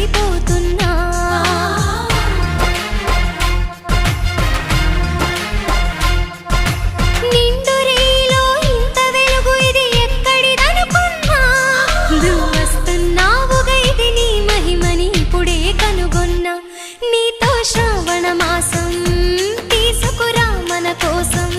పడిపోతున్నా. నిండు రేలో ఇంత వెలుగు ఇది ఎక్కడిదనుకున్నా. నువ్వు వస్తున్నావుగా ఇది నీ మహిమని ఇప్పుడే కనుగొన్నా. నీతో శ్రావణ మాసం తీసుకురా మన కోసం.